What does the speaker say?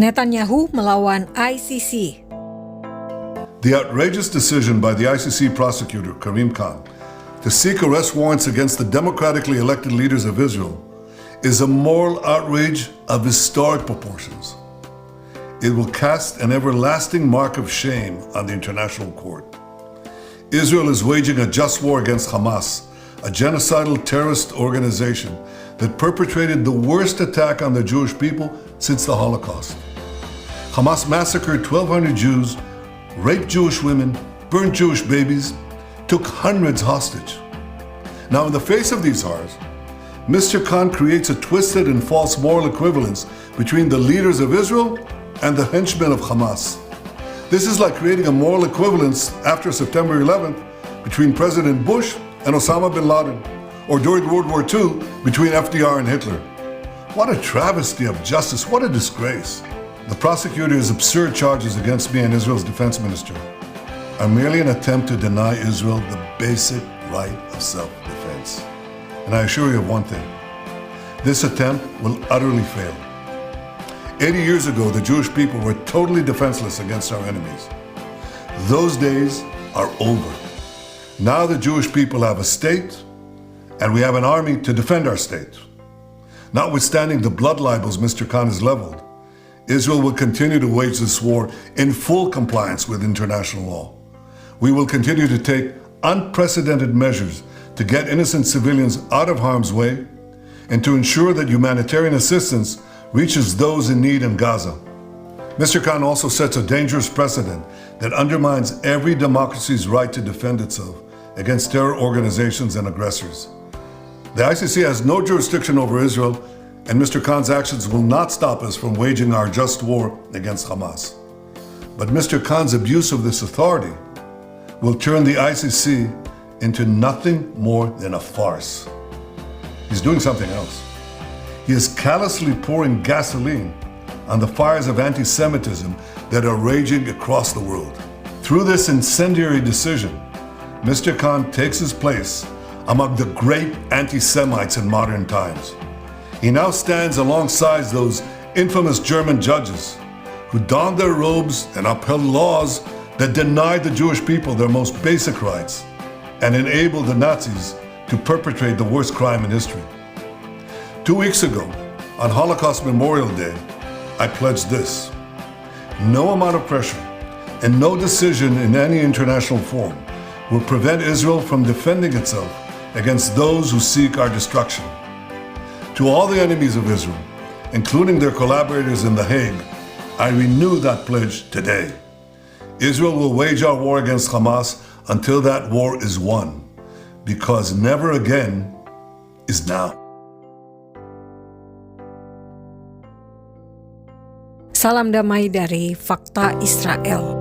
Netanyahu Melawan ICC. The outrageous decision by the ICC prosecutor, Karim Khan, to seek arrest warrants against the democratically elected leaders of Israel is a moral outrage of historic proportions. It will cast an everlasting mark of shame on the international court. Israel is waging a just war against Hamas, a genocidal terrorist organization that perpetrated the worst attack on the Jewish people since the Holocaust. Hamas massacred 1,200 Jews, raped Jewish women, burned Jewish babies, took hundreds hostage. Now, in the face of these horrors, Mr. Khan creates a twisted and false moral equivalence between the leaders of Israel and the henchmen of Hamas. This is like creating a moral equivalence after September 11th between President Bush and Osama bin Laden, or during World War II between FDR and Hitler. What a travesty of justice, what a disgrace. The prosecutor's absurd charges against me and Israel's defense minister are merely an attempt to deny Israel the basic right of self-defense. And I assure you of one thing, this attempt will utterly fail. 80 years ago, the Jewish people were totally defenseless against our enemies. Those days are over. Now the Jewish people have a state, and we have an army to defend our state. Notwithstanding the blood libels Mr. Khan has leveled, Israel will continue to wage this war in full compliance with international law. We will continue to take unprecedented measures to get innocent civilians out of harm's way and to ensure that humanitarian assistance reaches those in need in Gaza. Mr. Khan also sets a dangerous precedent that undermines every democracy's right to defend itself against terror organizations and aggressors. The ICC has no jurisdiction over Israel, and Mr. Khan's actions will not stop us from waging our just war against Hamas. But Mr. Khan's abuse of this authority will turn the ICC into nothing more than a farce. He's doing something else. He is callously pouring gasoline on the fires of anti-Semitism that are raging across the world. Through this incendiary decision, Mr. Khan takes his place among the great anti-Semites in modern times. He now stands alongside those infamous German judges who donned their robes and upheld laws that denied the Jewish people their most basic rights and enabled the Nazis to perpetrate the worst crime in history. 2 weeks ago, on Holocaust Memorial Day, I pledged this: no amount of pressure and no decision in any international forum will prevent Israel from defending itself against those who seek our destruction. To all the enemies of Israel, including their collaborators in The Hague, I renew that pledge today. Israel will wage our war against Hamas until that war is won, because never again is now. Salam damai dari Fakta Israel.